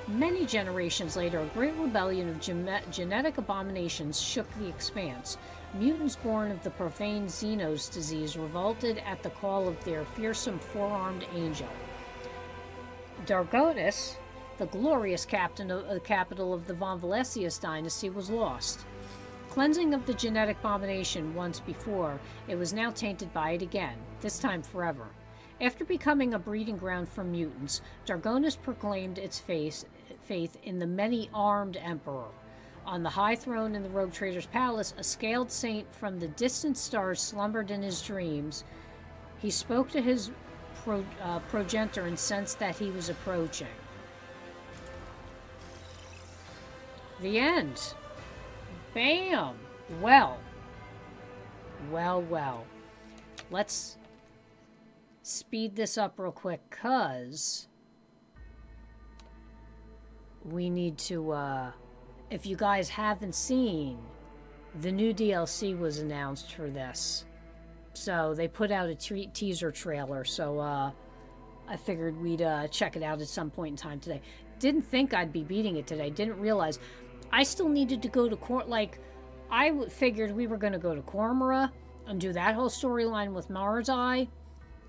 Many generations later, a great rebellion of genetic abominations shook the Expanse. Mutants born of the profane Xenos disease revolted at the call of their fearsome four-armed angel. Dargonis, the glorious capital of the Von Valancius dynasty, was lost. Cleansing of the genetic abomination once before, it was now tainted by it again, this time forever. After becoming a breeding ground for mutants, Dargonis proclaimed its faith in the many-armed emperor. On the high throne in the Rogue Trader's palace, a scaled saint from the distant stars slumbered in his dreams. He spoke to his progenitor and sensed that he was approaching. The end. Bam! Well. Let's speed this up real quick, because we need to if you guys haven't seen, the new DLC was announced for this. So they put out a teaser trailer, so I figured we'd check it out at some point in time today. Didn't think I'd be beating it today. Didn't realize I still needed to go to like, I figured we were going to go to Cormora and do that whole storyline with Mars Eye.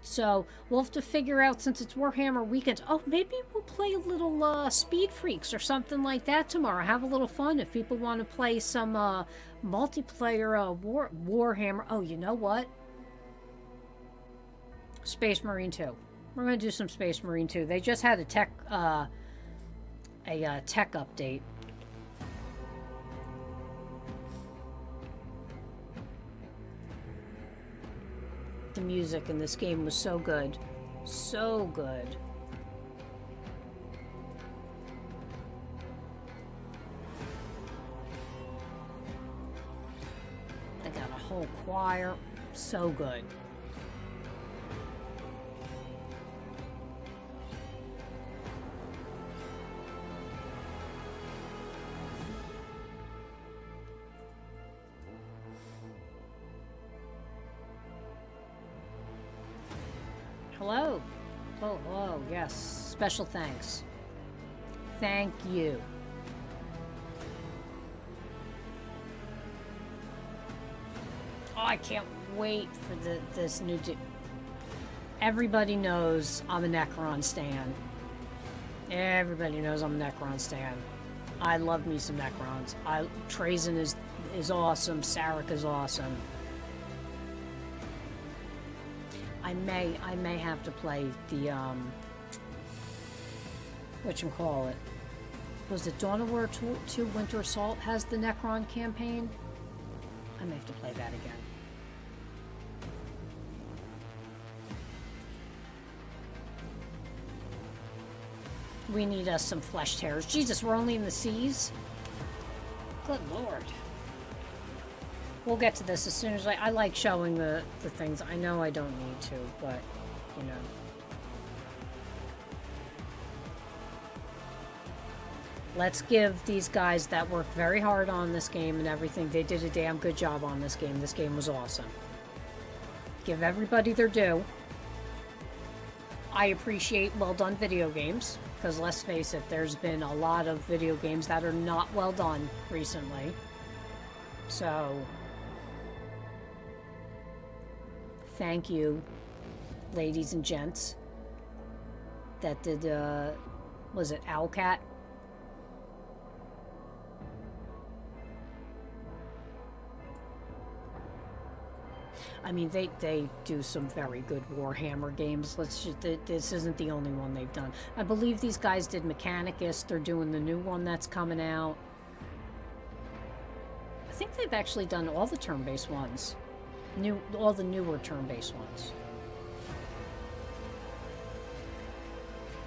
So we'll have to figure out, since it's Warhammer weekends. Oh, maybe we'll play a little Speed Freaks or something like that tomorrow. Have a little fun if people want to play some multiplayer Warhammer. Oh, you know what? Space Marine 2. We're going to do some Space Marine 2. They just had a tech update. The music in this game was so good. So good. They got a whole choir. So good. Hello. Oh, hello. Yes. Special thanks. Thank you. Oh, I can't wait for this new... Everybody knows I'm a Necron stan. Everybody knows I'm a Necron stan. I love me some Necrons. Trazen is awesome. Sarek is awesome. I may have to play the whatchamacallit. Was it Dawn of War 2 Winter Assault has the Necron campaign? I may have to play that again. We need us some flesh tearers. Jesus, we're only in the seas? Good lord. We'll get to this as soon as I like showing the things. I know I don't need to, but, you know. Let's give these guys that worked very hard on this game and everything. They did a damn good job on this game. This game was awesome. Give everybody their due. I appreciate well-done video games, because let's face it, there's been a lot of video games that are not well done recently. So... thank you, ladies and gents, that did, was it Owlcat? I mean, they do some very good Warhammer games. This isn't the only one they've done. I believe these guys did Mechanicus. They're doing the new one that's coming out. I think they've actually done all the turn-based ones. All the newer turn-based ones.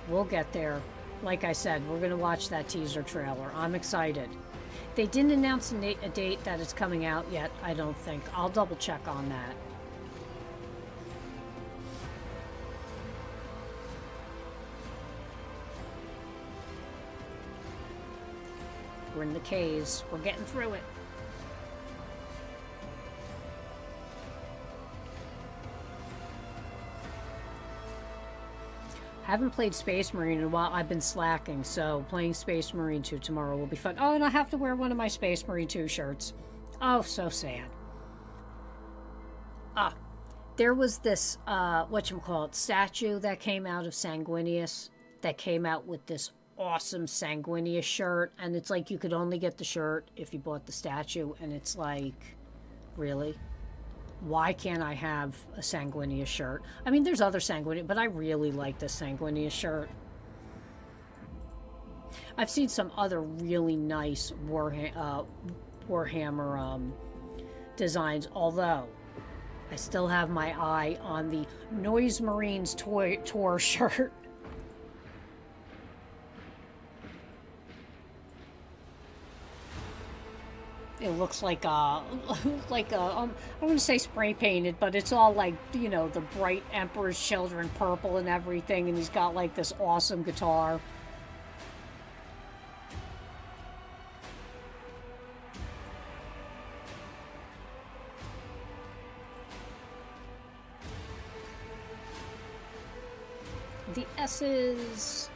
We'll get there. Like I said, we're going to watch that teaser trailer. I'm excited. They didn't announce a date that it's coming out yet, I don't think. I'll double check on that. We're in the caves. We're getting through it. Haven't played Space Marine in a while. I've been slacking, so playing Space Marine 2 tomorrow will be fun. Oh, and I have to wear one of my Space Marine 2 shirts. Oh, so sad. Ah, there was this, whatchamacallit, statue that came out of Sanguinius, that came out with this awesome Sanguinius shirt, and it's like you could only get the shirt if you bought the statue, and it's like, really? Why can't I have a Sanguinius shirt? I mean, there's other Sanguinius, but I really like this Sanguinius shirt. I've seen some other really nice Warhammer designs, although I still have my eye on the Noise Marines Tour shirt. It looks like I'm going to say spray painted, but it's all like, you know, the bright Emperor's Children purple and everything, and he's got like this awesome guitar. the S's.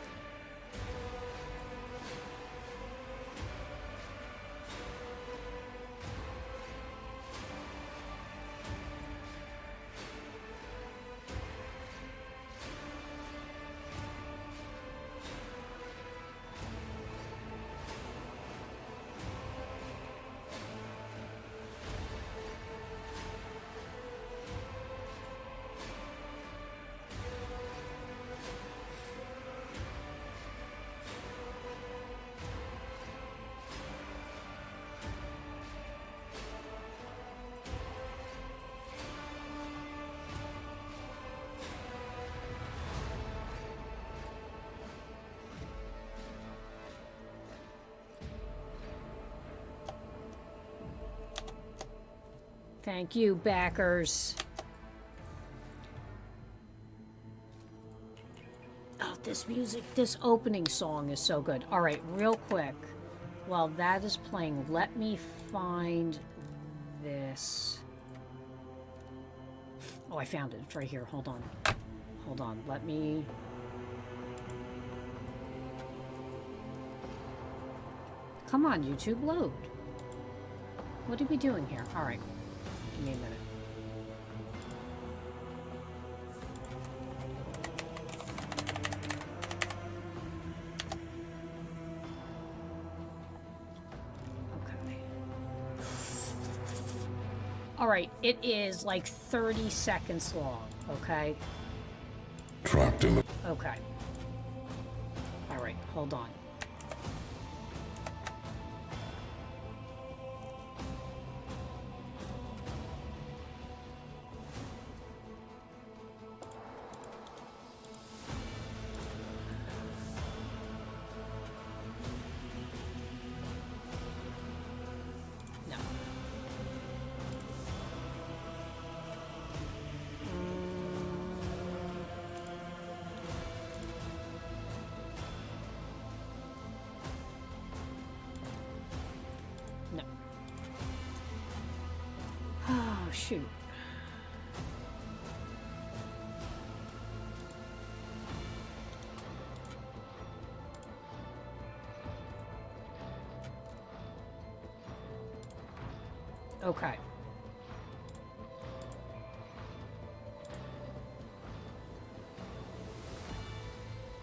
Thank you, backers. Oh, this music, this opening song is so good. All right, real quick. While that is playing, let me find this. Oh, I found it. It's right here. Hold on. Hold on. Let me... Come on, YouTube, load. What are we doing here? All right. Give me a minute. Okay. All right, it is like 30 seconds long, okay? Trapped in the... Okay. All right, hold on. Shoot. Okay.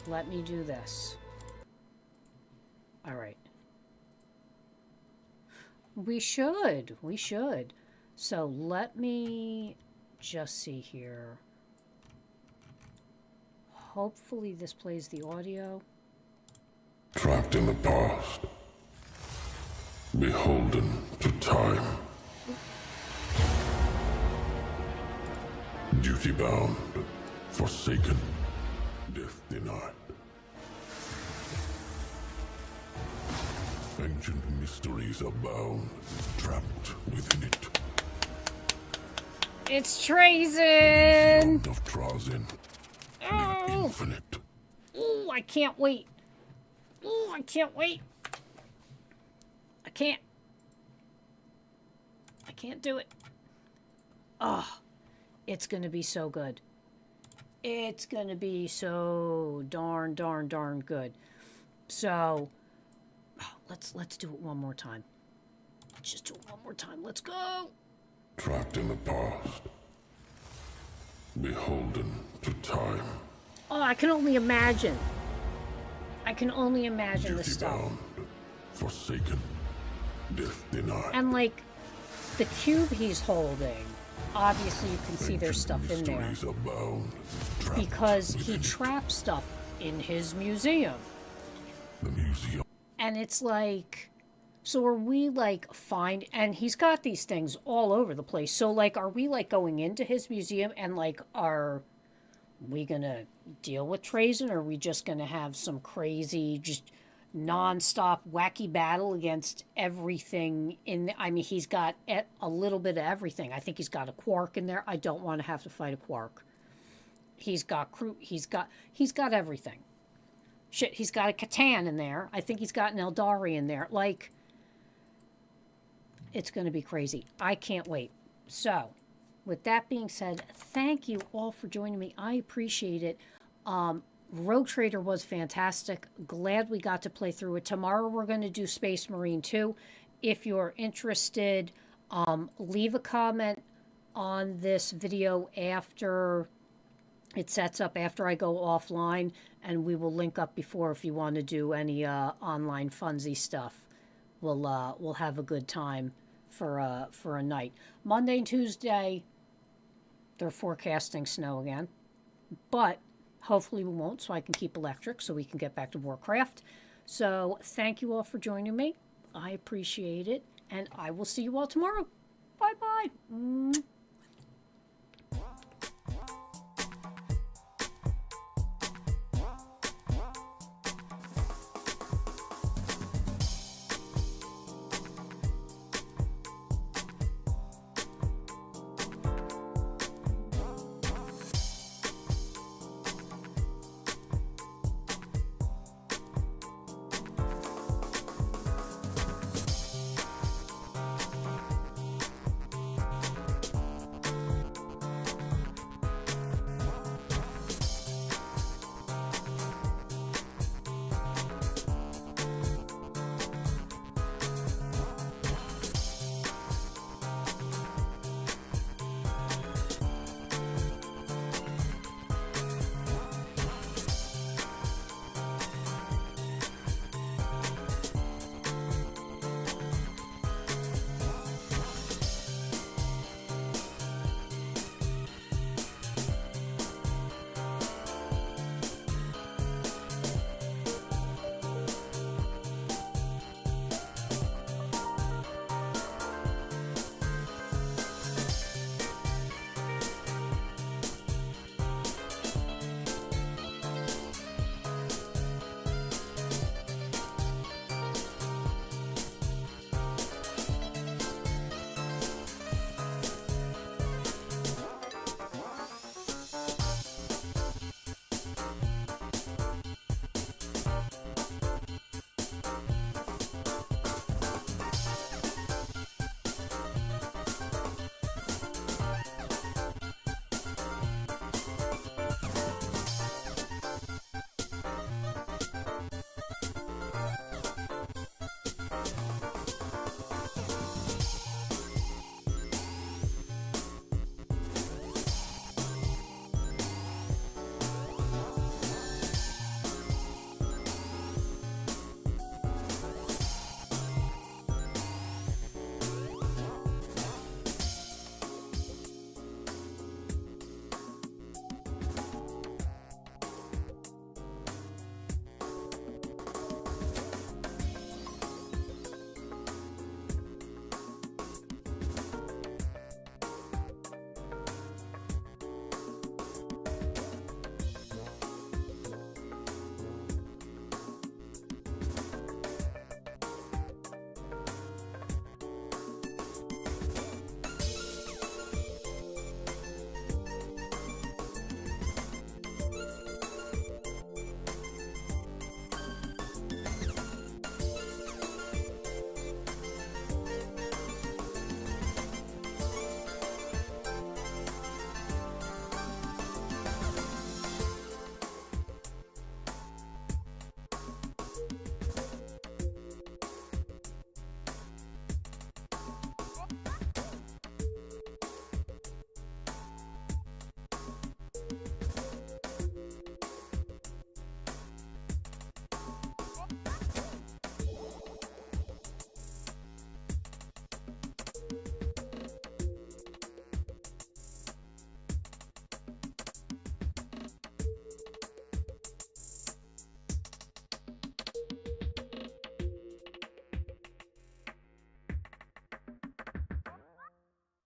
Let me do this. All right. We should. We should. So let me just see here. Hopefully this plays the audio. Trapped in the past. Beholden to time. Duty bound. Forsaken. Death denied. Ancient mysteries abound. Trapped within it. It's Trazen! Beyond of Trazen. Oh. The infinite. Ooh, I can't wait. Ooh, I can't wait. I can't do it. Oh, it's gonna be so good. It's gonna be so darn good. So, let's do it one more time. Let's just do it one more time. Let's go. Trapped in the past. Beholden to time. Oh, I can only imagine. I can only imagine this stuff. Bound, forsaken, death denied. And like the cube he's holding, obviously you can see there's stuff in there. Abound, because he traps stuff in his museum. The museum. And it's like, so are we like and he's got these things all over the place. So like, are we like going into his museum and like, are we gonna deal with Trazen, or are we just gonna have some crazy, just non-stop wacky battle against everything I mean, he's got a little bit of everything. I think he's got a Quark in there. I don't want to have to fight a Quark. He's got everything. Shit, he's got a Catan in there. I think he's got an Eldari in there. Like, it's going to be crazy. I can't wait. So, with that being said, thank you all for joining me. I appreciate it. Rogue Trader was fantastic. Glad we got to play through it. Tomorrow we're going to do Space Marine 2. If you're interested, leave a comment on this video after it sets up, after I go offline, and we will link up before if you want to do any online funsy stuff. We'll have a good time for a night. Monday and Tuesday, they're forecasting snow again, but hopefully we won't, so I can keep electric so we can get back to Warcraft. So thank you all for joining me. I appreciate it, and I will see you all tomorrow. Bye-bye.